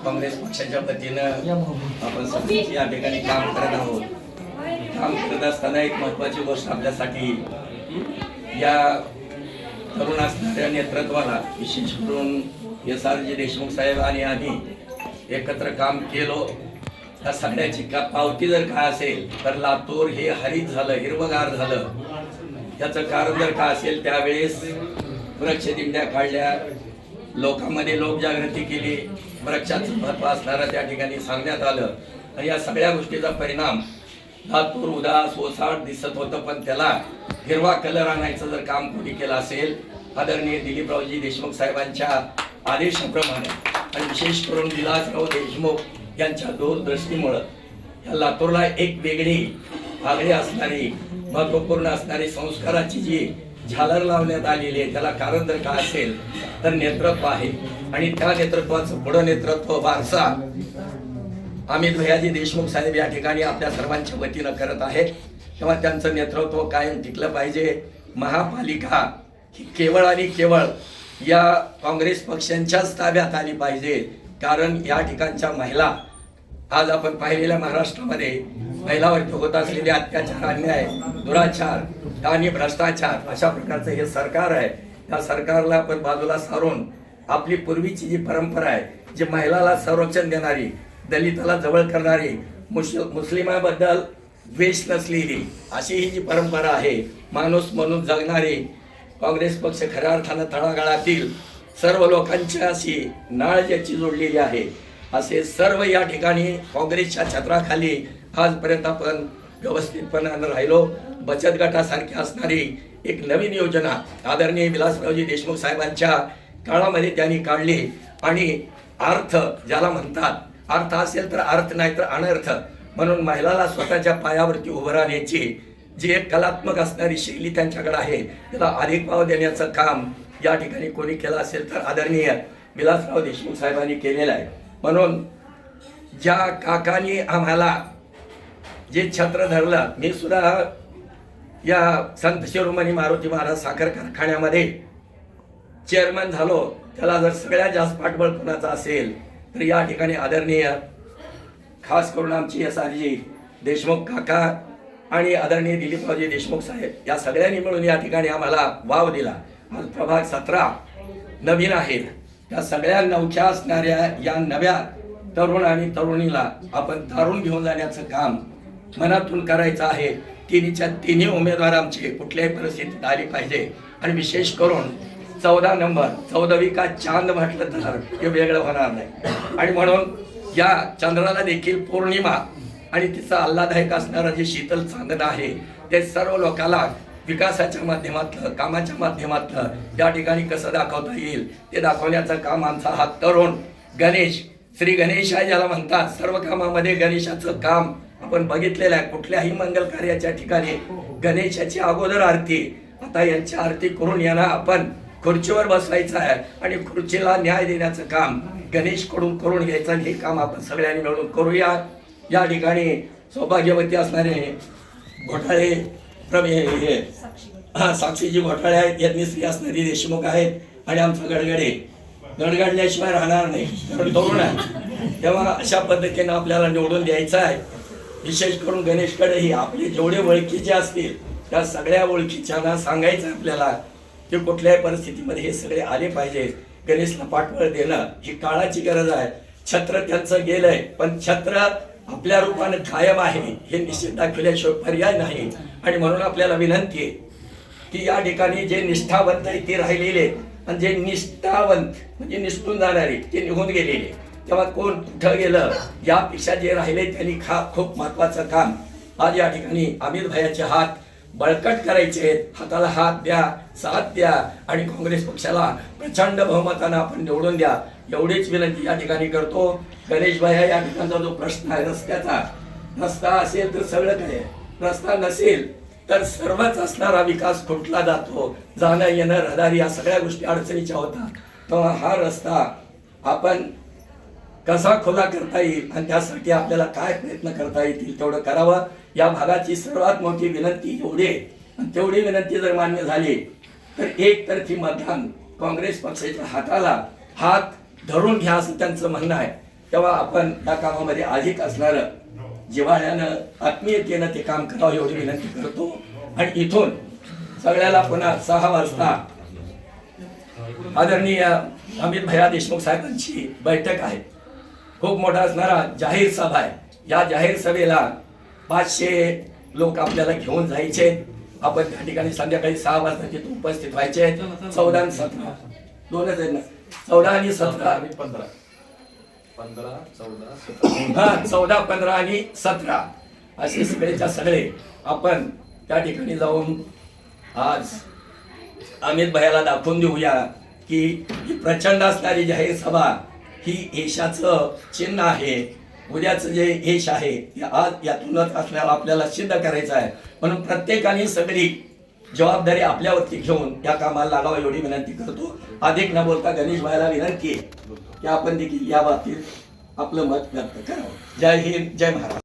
काँग्रेस पक्षाच्या वतीनं आपण सगळी या ठिकाणी काम करत आहोत. काम करत असताना एक महत्वाची गोष्ट आपल्यासाठी या तरुण असणाऱ्या नेतृत्वाला, विशेष करून SRG देशमुख साहेब आणि आम्ही एकत्र काम केलो. त्या सगळ्याची पावती जर काय असेल तर लातूर हे हरित झालं, हिरवगार झालं. याचं कारण जर काय असेल, त्यावेळेस वृक्ष दिंड्या काढल्या, लोकांमध्ये लोकजागृती केली, वृक्षाचं महत्व असणारं त्या ठिकाणी सांगण्यात आलं. आणि या सगळ्या गोष्टीचा परिणाम लातूर उदास ओसाड दिसत होतं, पण त्याला हिरवा कलर आणायचं जर काम कोणी केलं असेल, आदरणीय दिलीपरावजी देशमुख साहेबांच्या आदेशाप्रमाणे आणि विशेष करून विलासराव देशमुख यांच्या दूरदृष्टीमुळं या लातूरला एक वेगळी आगळी असणारी, महत्वपूर्ण असणारी संस्काराची जी झालर लावण्यात आलेली आहे, त्याला कारण जर काय असेल तर नेतृत्व आहे. आणि त्या नेतृत्वाचं पुढं नेतृत्व वारसा अमित भैयाजी देशमुख साहेब या ठिकाणी आपल्या सर्वांच्या वतीनं करत आहेत. तेव्हा त्यांचं नेतृत्व कायम टिकलं पाहिजे. महापालिका ही केवळ आणि केवळ या काँग्रेस पक्षांच्याच ताब्यात आली पाहिजे, कारण या ठिकाणच्या महिला आज आपण पाहिलेल्या महाराष्ट्रामध्ये महिलावरती होत असलेले अत्याचार, अन्याय, दुराचार आणि भ्रष्टाचार अशा प्रकारचं हे सरकार आहे. या सरकारला आपण बाजूला सारून आपली पूर्वीची जी परंपरा आहे, जी महिलाला संरक्षण देणारी, दलिताला जवळ करणारी, मुस्लिमाबद्दल द्वेष नसलेली अशी ही जी परंपरा आहे, माणूस म्हणून जगणारी काँग्रेस पक्ष खऱ्या अर्थानं तळागाळातील सर्व लोकांची अशी नाळ ज्याची जोडलेली आहे, असे सर्व या ठिकाणी काँग्रेसच्या छत्राखाली आजपर्यंत आपण व्यवस्थितपणे राहिलो. बचत गटासारखी असणारी एक नवीन योजना आदरणीय विलासरावजी देशमुख साहेबांच्या काळामध्ये त्यांनी काढली. आणि अर्थ ज्याला म्हणतात, अर्थ असेल तर अर्थ, नाही तर अनर्थ, म्हणून महिलाला स्वतःच्या पायावरती उभं राहण्याची जी एक कलात्मक असणारी शैली त्यांच्याकडे आहे, त्याला अधिक वाव देण्याचं काम या ठिकाणी कोणी केलं असेल तर आदरणीय विलासराव देशमुख साहेबांनी केलेलं आहे. म्हणून ज्या काकांनी आम्हाला जे छत्र धरलं, मी सुद्धा या संत शिरोमणी मारुती महाराज साखर कारखान्यामध्ये चेअरमन झालो. त्याला जर सगळ्यात जास्त पाठबळ कोणाचा असेल तर या ठिकाणी आदरणीय खास करून आमची SRG देशमुख काका आणि आदरणीय दिलीपरावजी देशमुख साहेब या सगळ्यांनी मिळून या ठिकाणी आम्हाला वाव दिला. आज प्रभाग 17 नवीन आहेत. त्या सगळ्या नवख्या असणाऱ्या या नव्या तरुण आणि तरुणीला आपण तारून घेऊन जाण्याचं काम मनातून करायचं आहे. तिन्ही उमेदवार आमचे कुठल्याही परिस्थितीत आली पाहिजे. आणि विशेष करून 14 नंबर 14वी का चांद म्हटलं तर हे वेगळं होणार नाही. आणि म्हणून या चंद्राला देखील पौर्णिमा आणि तिचा आल्हाददायक असणारं जे शीतल चांदणं आहे, ते सर्व लोकांना विकासाच्या माध्यमातलं, कामाच्या माध्यमातलं या ठिकाणी कसं दाखवता येईल ते दाखवण्याचं काम आमचा हा तरुण गणेश, श्री गणेश आहे ज्याला म्हणतात, सर्व कामामध्ये गणेशाचं काम आपण बघितलेलं आहे. कुठल्याही मंगल कार्याच्या ठिकाणी गणेशाची अगोदर आरती, आता यांची आरती करून यांना आपण खुर्चीवर बसवायचं आहे आणि खुर्चीला न्याय देण्याचं काम गणेशकडून करून घ्यायचं. आणि हे काम आपण सगळ्यांनी मिळून करूया. या ठिकाणी सौभाग्यवती असणारे घोटाळे साक्षीजी घोटाळे आहेत, यांनी स्त्री असणारी देशमुख आहेत आणि आमचा गडगडल्याशिवाय राहणार नाही, कारण तरुण आहे. तेव्हा अशा पद्धतीने आपल्याला निवडून द्यायचं आहे. विशेष करून गणेशकडेही आपले जेवढे ओळखीचे असतील त्या सगळ्या ओळखीच्यांना सांगायचं आपल्याला की कुठल्याही परिस्थितीमध्ये हे सगळे आले पाहिजे. गणेशला पाठबळ देणं ही काळाची गरज आहे. छत्र त्यांचं गेलंय, पण छत्र आपल्या रूपाने कायम आहे हे निश्चित दाखवल्याशिवाय पर्याय नाही. आणि म्हणून आपल्याला विनंती आहे की या ठिकाणी जे निष्ठावंत आहे ते राहिलेले, आणि जे निष्ठावंत म्हणजे निष्ठून जाणारे ते निघून गेलेले, तेव्हा कोण कुठं गेलं यापेक्षा जे राहिले त्यांनी खूप महत्वाचं काम आज या ठिकाणी अमित भैयाचे हात बळकट करायचे आहेत. हाताला हात द्या, साथ द्या आणि काँग्रेस पक्षाला प्रचंड बहुमतानं आपण निवडून द्या, एवढीच विनंती या ठिकाणी करतो. गणेश भैया, या ठिकाणचा जो प्रश्न आहे रस्त्याचा, रस्ता असेल तर सगळं काय, रस्ता नसेल तर सर्वच असणारा विकास खुंटला जातो. जाणं येणं, रहदारी या सगळ्या गोष्टी अडचणीच्या होतात. तेव्हा हा रस्ता आपण कसा खुला करता येईल आणि त्यासाठी आपल्याला काय प्रयत्न करता येतील तेवढं करावं. या भागाची सर्वात मोठी विनंती एवढी आहे. आणि तेवढी विनंती जर मान्य झाली तर एकतर्फी मतदान काँग्रेस पक्षाच्या हाताला हात धरून घ्या असं त्यांचं म्हणणं आहे. तेव्हा आपण त्या कामामध्ये अधिक असणारं जिव्हाळ्यानं आत्मीयतेनं ते काम करावं एवढी विनंती करतो. आणि इथून सगळ्याला पुन्हा 6 वाजता आदरणीय अमित भैया देशमुख साहेबांची बैठक आहे. खूप मोठा असणारा जाहीर सभा आहे. या जाहीर सभेला 500 लोक आपल्याला घेऊन जायचे. आपण त्या ठिकाणी संध्याकाळी 6 वाजता तिथे उपस्थित व्हायचे. 14 आणि 17 दोनच आहेत ना, 14 आणि 17 आणि 15 14 हा 14 15 आणि 17 असे सगळेच्या सगळे आपण त्या ठिकाणी जाऊन आज अमित भैयाला दाखवून देऊया की ही प्रचंड असणारी जाहीर सभा ही यशाचं चिन्ह आहे. उद्याचं जे यश आहे ते आज यातूनच असल्याला आपल्याला सिद्ध करायचं आहे. म्हणून प्रत्येकाने सगळी जबाबदारी आपल्यावरती घेऊन या कामाला लागावं एवढी विनंती करतो. अधिक न बोलता गणेश भाईला विनंती की आपण देखील या बाबतीत आपलं मत व्यक्त करावं. जय हिंद, जय महाराष्ट्र.